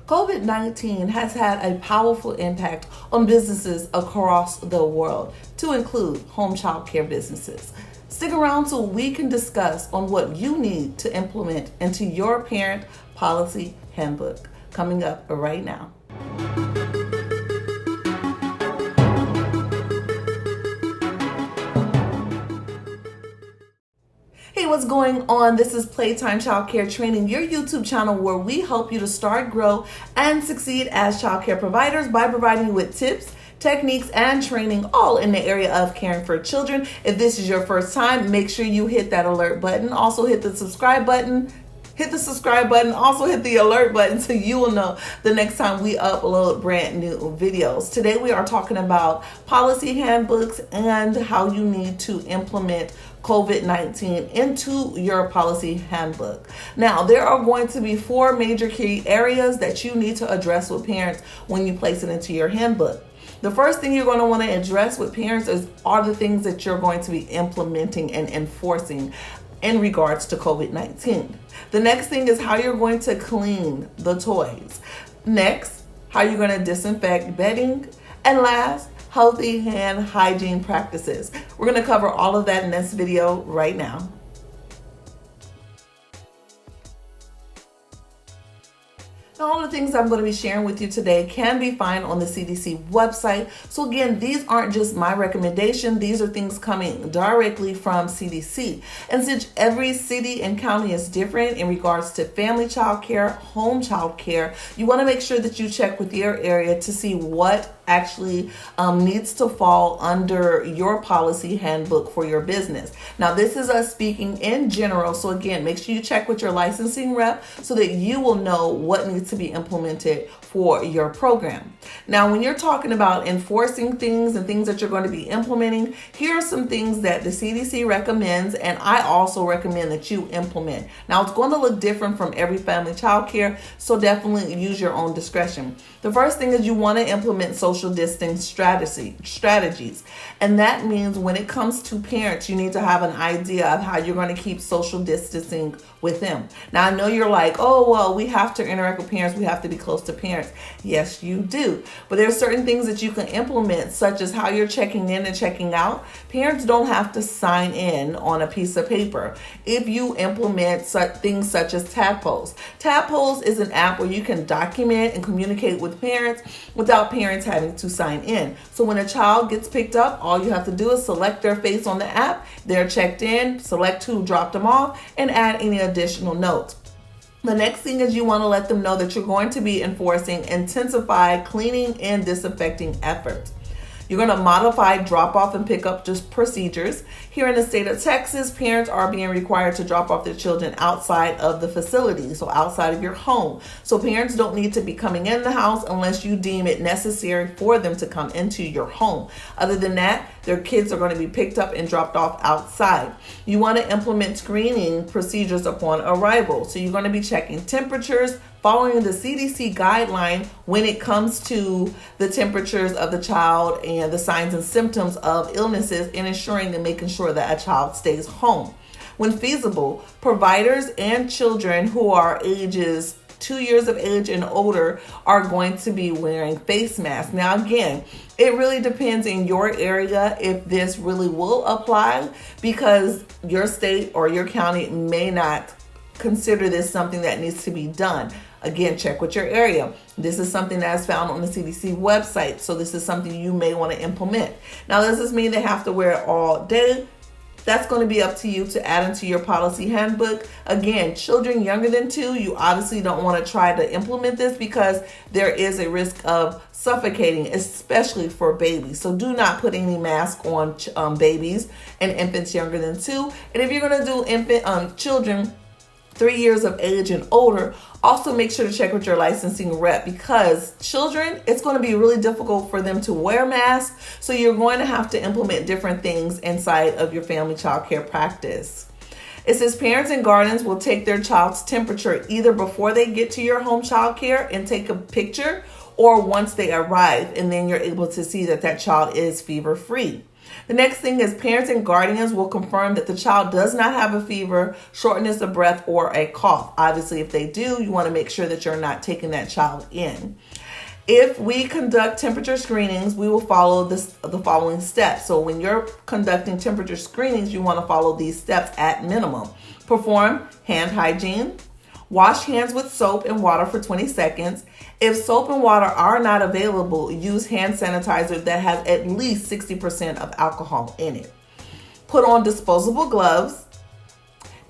COVID-19 has had a powerful impact on businesses across the world, to include home child care businesses. Stick around so we can discuss on what you need to implement into your parent policy handbook. Coming up right now. Hey, what's going on? This is Playtime Childcare Training, your YouTube channel where we help you to start, grow, and succeed as childcare providers by providing you with tips, techniques, and training all in the area of caring for children. If this is your first time, make sure you hit that alert button. Also hit the subscribe button. Also hit the alert button so you will know the next time we upload brand new videos. Today we are talking about policy handbooks and how you need to implement COVID-19 into your policy handbook. Now, there are going to be 4 major key areas that you need to address with parents when you place it into your handbook. The first thing you're going to want to address with parents are the things that you're going to be implementing and enforcing in regards to COVID-19. The next thing is how you're going to clean the toys. Next, how you're going to disinfect bedding. And last, healthy hand hygiene practices. We're going to cover all of that in this video right now. All the things I'm going to be sharing with you today can be found on the CDC website. So again, these aren't just my recommendation. These are things coming directly from CDC. And since every city and county is different in regards to family child care, home child care, you want to make sure that you check with your area to see what actually needs to fall under your policy handbook for your business. Now, this is us speaking in general. So again, make sure you check with your licensing rep so that you will know what needs to be implemented for your program. Now, when you're talking about enforcing things and things that you're going to be implementing, here are some things that the CDC recommends, and I also recommend that you implement. Now, it's going to look different from every family child care, so definitely use your own discretion. The first thing is you want to implement social distancing strategies. And that means when it comes to parents, you need to have an idea of how you're going to keep social distancing with them. Now, I know you're like, oh, well, we have to interact with parents. We have to be close to parents. Yes, you do. But there are certain things that you can implement, such as how you're checking in and checking out. Parents don't have to sign in on a piece of paper if you implement things such as Tadpoles. Tadpoles is an app where you can document and communicate with parents without parents having to sign in. So when a child gets picked up, all you have to do is select their face on the app. They're checked in, select who dropped them off, and add any additional notes. The next thing is you want to let them know that you're going to be enforcing intensified cleaning and disinfecting efforts. You're going to modify drop-off and pick-up just procedures. Here in the state of Texas, parents are being required to drop off their children outside of the facility, so outside of your home. So parents don't need to be coming in the house unless you deem it necessary for them to come into your home. Other than that, their kids are going to be picked up and dropped off outside. You want to implement screening procedures upon arrival. So you're going to be checking temperatures, following the CDC guideline when it comes to the temperatures of the child and the signs and symptoms of illnesses, and ensuring and making sure that a child stays home. When feasible, providers and children who are ages 2 years of age and older are going to be wearing face masks. Now, again, it really depends in your area if this really will apply, because your state or your county may not consider this something that needs to be done. Again, check with your area. This is something that is found on the CDC website, so this is something you may want to implement. Now, does this mean they have to wear it all day? That's going to be up to you to add into your policy handbook. Again, children younger than 2, you obviously don't want to try to implement this because there is a risk of suffocating, especially for babies. So do not put any mask on babies and infants younger than 2. And if you're going to do children 3 years of age and older, also make sure to check with your licensing rep, because children, it's going to be really difficult for them to wear masks. So you're going to have to implement different things inside of your family child care practice. It says parents and guardians will take their child's temperature either before they get to your home child care and take a picture, or once they arrive, and then you're able to see that that child is fever free. The next thing is parents and guardians will confirm that the child does not have a fever, shortness of breath, or a cough. Obviously, if they do, you want to make sure that you're not taking that child in. If we conduct temperature screenings, we will follow the following steps. So when you're conducting temperature screenings, you want to follow these steps at minimum. Perform hand hygiene. Wash hands with soap and water for 20 seconds. If soap and water are not available, use hand sanitizer that has at least 60% of alcohol in it. Put on disposable gloves.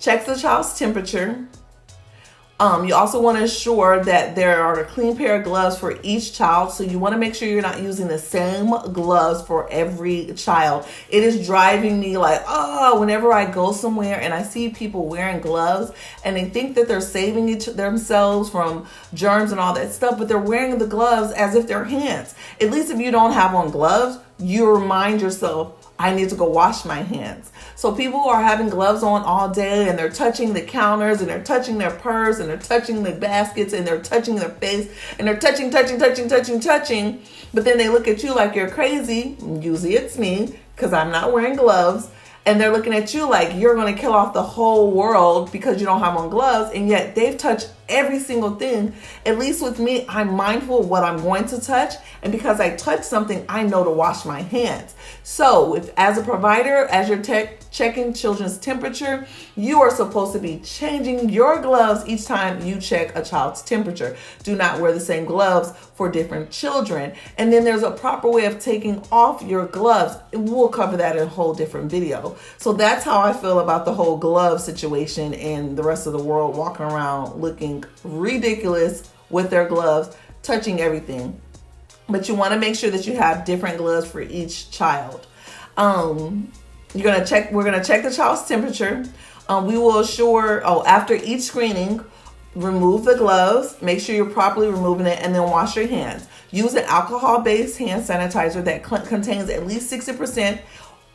Check the child's temperature. You also want to ensure that there are a clean pair of gloves for each child. So you want to make sure you're not using the same gloves for every child. It is driving me like, whenever I go somewhere and I see people wearing gloves and they think that they're saving themselves from germs and all that stuff, but they're wearing the gloves as if they're hands. At least if you don't have on gloves, you remind yourself, I need to go wash my hands. So people are having gloves on all day and they're touching the counters and they're touching their purse and they're touching the baskets and they're touching their face and they're touching. But then they look at you like you're crazy. Usually it's me because I'm not wearing gloves. And they're looking at you like you're going to kill off the whole world because you don't have on gloves. And yet they've touched every single thing. At least with me, I'm mindful of what I'm going to touch. And because I touch something, I know to wash my hands. So if as a provider, as you're checking children's temperature, you are supposed to be changing your gloves each time you check a child's temperature. Do not wear the same gloves for different children. And then there's a proper way of taking off your gloves. We'll cover that in a whole different video. So that's how I feel about the whole glove situation and the rest of the world walking around looking ridiculous with their gloves, touching everything. But you want to make sure that you have different gloves for each child. We're gonna check the child's temperature. We will assure, after each screening, remove the gloves, make sure you're properly removing it, and then wash your hands. Use an alcohol-based hand sanitizer that contains at least 60%,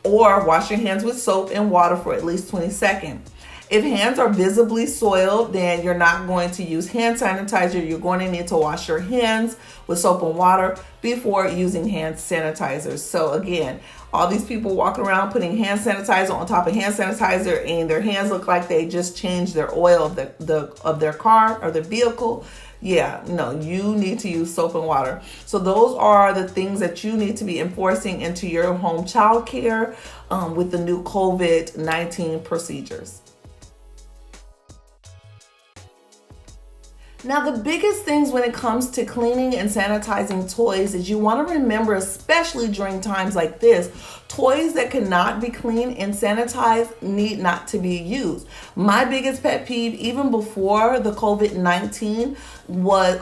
or wash your hands with soap and water for at least 20 seconds. If hands are visibly soiled, then you're not going to use hand sanitizer. You're going to need to wash your hands with soap and water before using hand sanitizer. So again, all these people walking around putting hand sanitizer on top of hand sanitizer and their hands look like they just changed their oil of their car or their vehicle. Yeah, no, you need to use soap and water. So those are the things that you need to be enforcing into your home child care with the new COVID-19 procedures. Now, the biggest things when it comes to cleaning and sanitizing toys is you want to remember, especially during times like this, toys that cannot be cleaned and sanitized need not to be used. My biggest pet peeve, even before the COVID-19,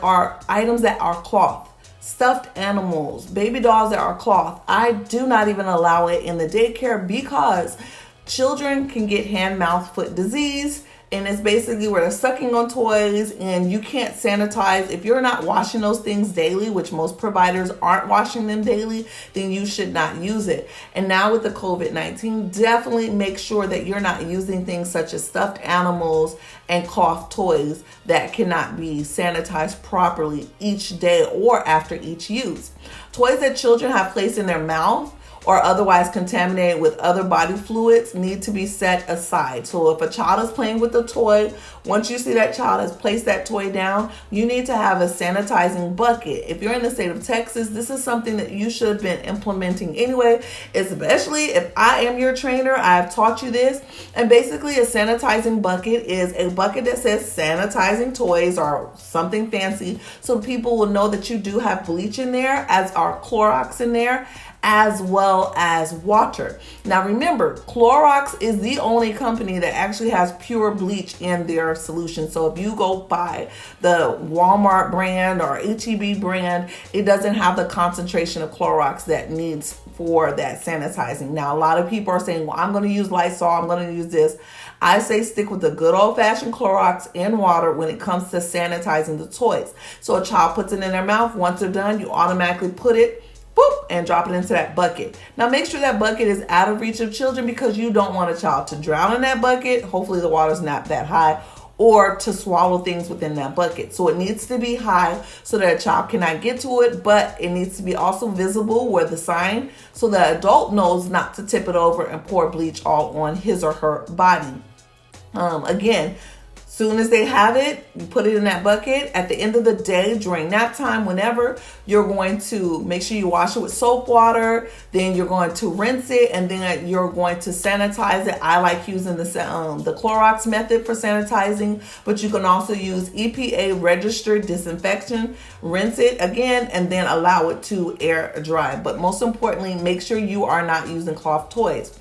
are items that are cloth. Stuffed animals, baby dolls that are cloth. I do not even allow it in the daycare because children can get hand, mouth, foot disease. And it's basically where they're sucking on toys and you can't sanitize. If you're not washing those things daily, which most providers aren't washing them daily, then you should not use it. And now with the COVID-19, definitely make sure that you're not using things such as stuffed animals and cloth toys that cannot be sanitized properly each day or after each use. Toys that children have placed in their mouth or otherwise contaminated with other body fluids need to be set aside. So if a child is playing with a toy, once you see that child has placed that toy down, you need to have a sanitizing bucket. If you're in the state of Texas, this is something that you should have been implementing anyway, especially if I am your trainer. I have taught you this. And basically a sanitizing bucket is a bucket that says sanitizing toys or something fancy, so people will know that you do have bleach in there, as are Clorox in there, as well as water. Now remember, Clorox is the only company that actually has pure bleach in their solution. So if you go buy the Walmart brand or HEB brand, it doesn't have the concentration of Clorox that needs for that sanitizing. Now a lot of people are saying, well, I'm going to use Lysol, I'm going to use this. I say stick with the good old-fashioned Clorox and water when it comes to sanitizing the toys. So a child puts it in their mouth. Once they're done, you automatically put it and drop it into that bucket. Now make sure that bucket is out of reach of children because you don't want a child to drown in that bucket. Hopefully the water's not that high, or to swallow things within that bucket. So it needs to be high so that a child cannot get to it, but it needs to be also visible where the sign, so the adult knows not to tip it over and pour bleach all on his or her body. Again, soon as they have it, you put it in that bucket. At the end of the day, during nap time, whenever, you're going to make sure you wash it with soap water. Then you're going to rinse it, and then you're going to sanitize it. I like using the Clorox method for sanitizing, but you can also use EPA registered disinfection. Rinse it again, and then allow it to air dry. But most importantly, make sure you are not using cloth toys.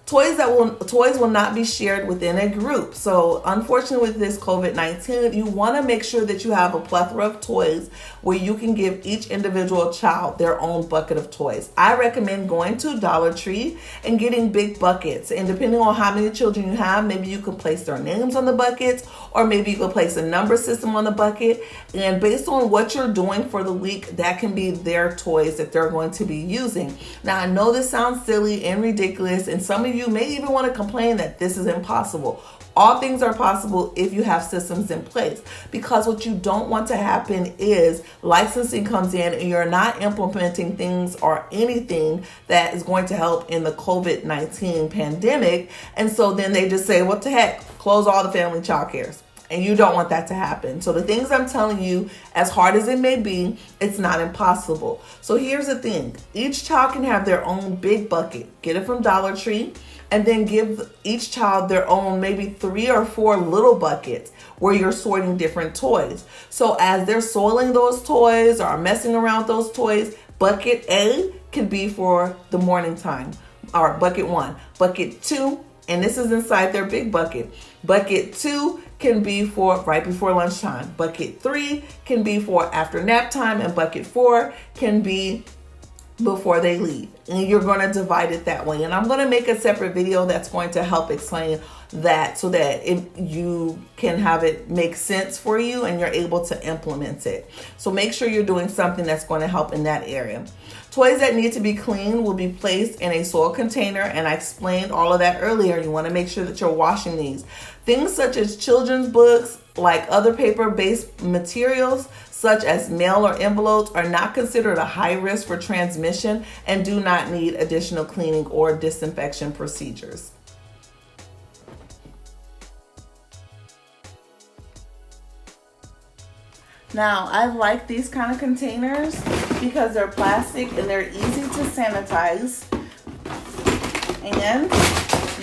Toys will not be shared within a group. So unfortunately with this COVID-19, you want to make sure that you have a plethora of toys where you can give each individual child their own bucket of toys. I recommend going to Dollar Tree and getting big buckets. And depending on how many children you have, maybe you can place their names on the buckets, or maybe you can place a number system on the bucket. And based on what you're doing for the week, that can be their toys that they're going to be using. Now, I know this sounds silly and ridiculous, and some of you may even want to complain that this is impossible. All things are possible if you have systems in place, because what you don't want to happen is licensing comes in and you're not implementing things or anything that is going to help in the COVID-19 pandemic. And so then they just say, what the heck, close all the family child cares. And you don't want that to happen. So the things I'm telling you, as hard as it may be, it's not impossible. So here's the thing. Each child can have their own big bucket. Get it from Dollar Tree. And then give each child their own maybe 3 or 4 little buckets where you're sorting different toys. So as they're soiling those toys or messing around with those toys, bucket A can be for the morning time, or bucket 1. Bucket 2, and this is inside their big bucket. Bucket 2 can be for right before lunchtime. Bucket 3 can be for after nap time, and bucket 4 can be before they leave. And you're going to divide it that way. And I'm going to make a separate video that's going to help explain that, so that you can have it make sense for you and you're able to implement it. So make sure you're doing something that's going to help in that area. Toys that need to be cleaned will be placed in a soil container, and I explained all of that earlier. You want to make sure that you're washing these. Things such as children's books, like other paper-based materials, such as mail or envelopes, are not considered a high risk for transmission and do not need additional cleaning or disinfection procedures. Now, I like these kind of containers because they're plastic and they're easy to sanitize. And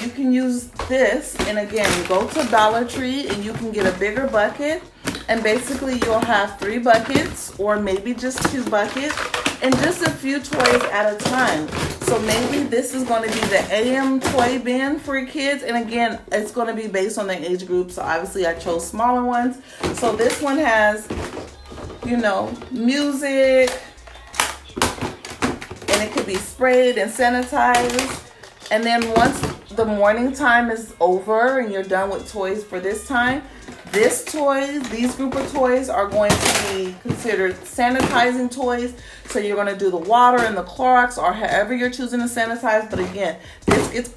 you can use this, and again, go to Dollar Tree and you can get a bigger bucket, and basically you'll have 3 buckets or maybe just 2 buckets and just a few toys at a time. So maybe this is going to be the AM toy bin for your kids, and again, it's going to be based on the age group. So obviously I chose smaller ones. So this one has, music, and it could be sprayed and sanitized. And then once the morning time is over and you're done with toys for this time, these group of toys are going to be considered sanitizing toys. So you're going to do the water and the Clorox, or however you're choosing to sanitize. But again, this gets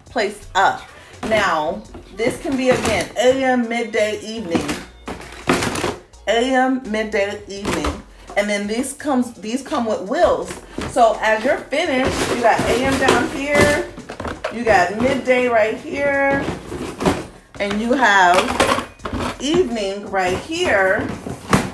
placed up. Now, this can be, again, AM, midday, evening. AM, midday, evening. And then these come with wheels. So as you're finished, you got AM down here, you got midday right here, and you have evening right here.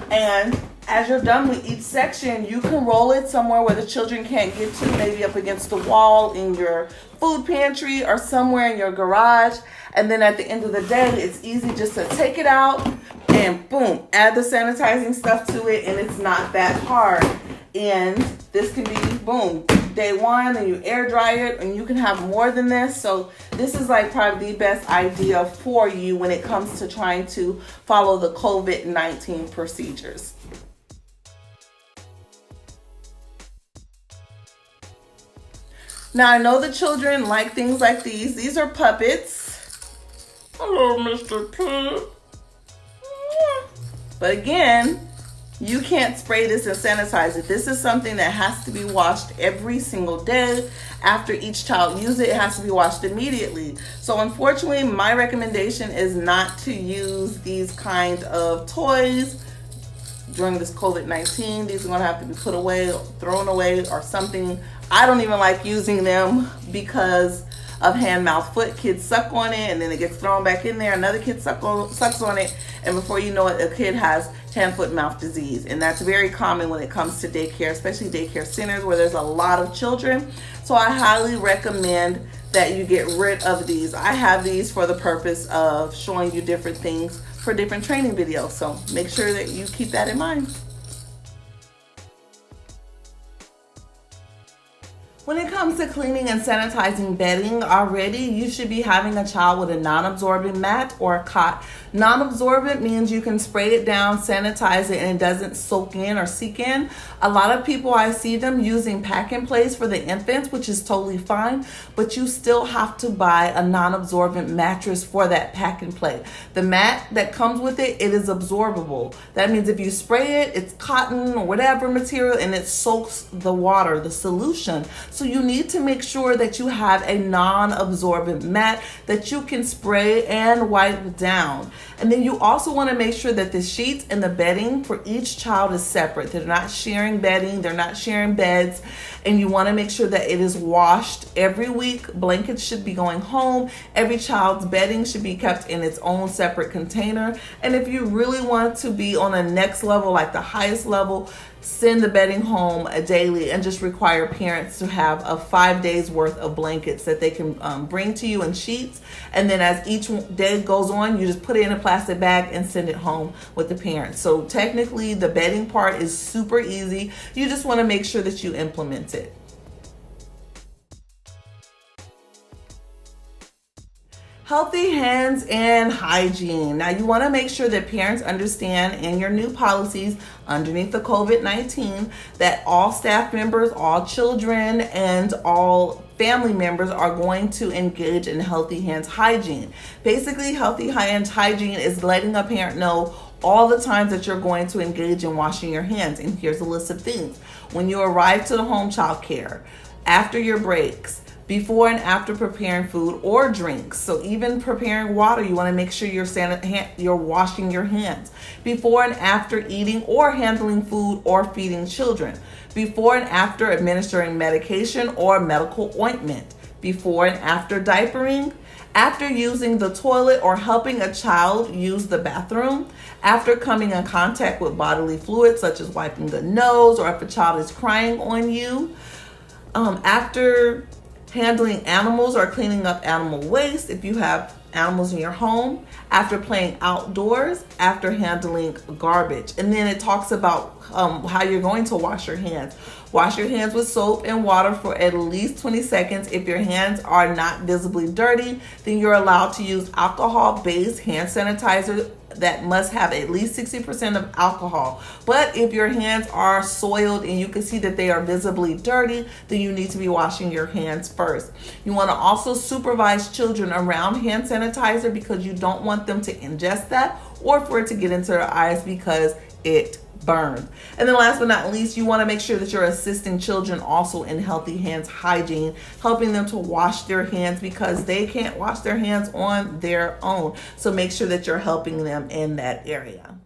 And as you're done with each section, you can roll it somewhere where the children can't get to, maybe up against the wall in your food pantry or somewhere in your garage. And then at the end of the day, it's easy just to take it out and boom, add the sanitizing stuff to it, and it's not that hard. And this can be, boom, day 1, and you air dry it, and you can have more than this. So this is like probably the best idea for you when it comes to trying to follow the COVID-19 procedures. Now, I know the children like things like these. These are puppets. Hello, Mr. Pig. But again, You can't spray this and sanitize it. This is something that has to be washed every single day. After each child uses it, it has to be washed immediately. So unfortunately, my recommendation is not to use these kind of toys during this COVID-19. These are going to have to be put away, thrown away, or something. I don't even like using them because of hand, mouth, foot. Kids suck on it and then it gets thrown back in there. Another kid sucks on it, and before you know it, a kid has hand, foot, mouth disease. And that's very common when it comes to daycare, especially daycare centers where there's a lot of children. So I highly recommend that you get rid of these. I have these for the purpose of showing you different things for different training videos. So make sure that you keep that in mind. When it comes to cleaning and sanitizing bedding, already you should be having a child with a non-absorbent mat or a cot. Non-absorbent means you can spray it down, sanitize it, and it doesn't soak in or seep in. A lot of people, I see them using pack and plays for the infants, which is totally fine, but you still have to buy a non-absorbent mattress for that pack and play. The mat that comes with it, it is absorbable. That means if you spray it, it's cotton or whatever material, and it soaks the water, the solution. So you need to make sure that you have a non-absorbent mat that you can spray and wipe down. And then you also want to make sure that the sheets and the bedding for each child is separate. They're not sharing bedding, they're not sharing beds, and you want to make sure that it is washed every week. Blankets should be going home. Every child's bedding should be kept in its own separate container. And if you really want to be on a next level, like the highest level, send the bedding home daily and just require parents to have a 5 days worth of blankets that they can bring to you in sheets. And then as each day goes on, you just put it in a plastic bag and send it home with the parents. So technically the bedding part is super easy. You just want to make sure that you implement it. Healthy hands and hygiene. Now you want to make sure that parents understand in your new policies underneath the COVID-19 that all staff members, all children, and all family members are going to engage in healthy hands hygiene. Basically, healthy hands hygiene is letting a parent know all the times that you're going to engage in washing your hands. And here's a list of things. When you arrive to the home child care, after your breaks, before and after preparing food or drinks. So even preparing water, you want to make sure you're washing your hands. Before and after eating or handling food or feeding children. Before and after administering medication or medical ointment. Before and after diapering. After using the toilet or helping a child use the bathroom. After coming in contact with bodily fluids such as wiping the nose or if a child is crying on you. After handling animals or cleaning up animal waste if you have animals in your home, after playing outdoors, after handling garbage. And then it talks about how you're going to wash your hands. Wash your hands with soap and water for at least 20 seconds. If your hands are not visibly dirty, then you're allowed to use alcohol-based hand sanitizer that must have at least 60% of alcohol. But if your hands are soiled and you can see that they are visibly dirty, then you need to be washing your hands first. You want to also supervise children around hand sanitizer because you don't want them to ingest that or for it to get into their eyes because it burns. And then last but not least, you want to make sure that you're assisting children also in healthy hands hygiene, helping them to wash their hands because they can't wash their hands on their own. So make sure that you're helping them in that area.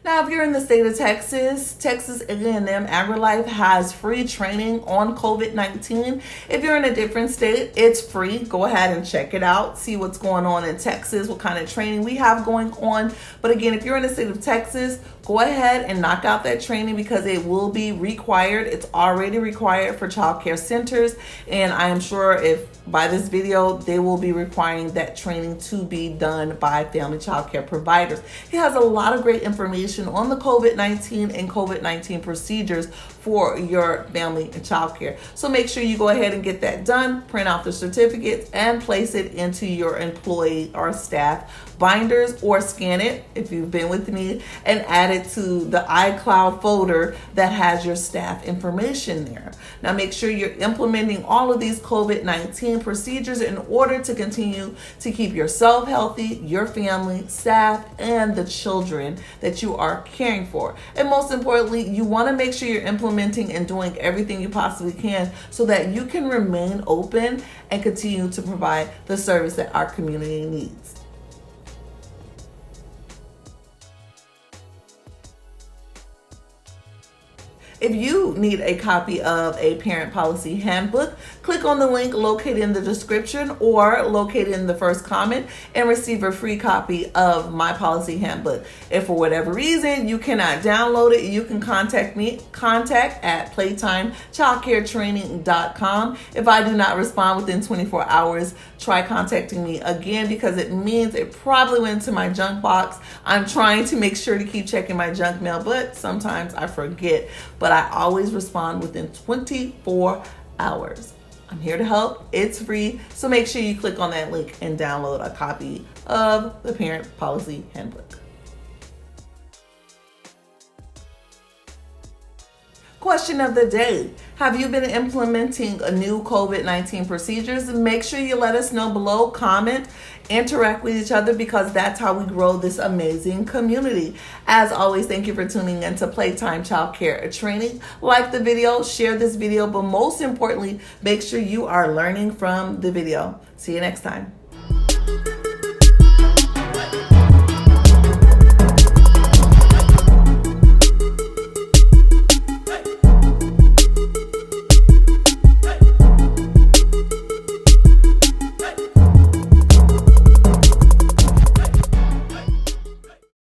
Now, if you're in the state of Texas, Texas A&M AgriLife has free training on COVID-19. If you're in a different state, it's free. Go ahead and check it out. See what's going on in Texas, what kind of training we have going on. But again, if you're in the state of Texas, go ahead and knock out that training because it will be required. It's already required for child care centers. And I am sure if by this video, they will be requiring that training to be done by family child care providers. It has a lot of great information on the COVID-19 and COVID-19 procedures for your family and child care. So make sure you go ahead and get that done, print out the certificates, and place it into your employee or staff binders or scan it if you've been with me and add it to the iCloud folder that has your staff information there. Now make sure you're implementing all of these COVID-19 procedures in order to continue to keep yourself healthy, your family, staff, and the children that you are caring for. And most importantly, you want to make sure you're implementing and doing everything you possibly can so that you can remain open and continue to provide the service that our community needs. If you need a copy of a parent policy handbook, click on the link located in the description or located in the first comment and receive a free copy of my policy handbook. If for whatever reason you cannot download it, you can contact me, at playtimechildcaretraining.com. If I do not respond within 24 hours, try contacting me again because it means it probably went into my junk box. I'm trying to make sure to keep checking my junk mail, but sometimes I forget. But I always respond within 24 hours. I'm here to help. It's free. So make sure you click on that link and download a copy of the Parent Policy Handbook. Question of the day. Have you been implementing a new COVID-19 procedures? Make sure you let us know below, comment, interact with each other because that's how we grow this amazing community. As always, thank you for tuning in to Playtime Child Care Training. Like the video, share this video, but most importantly, make sure you are learning from the video. See you next time.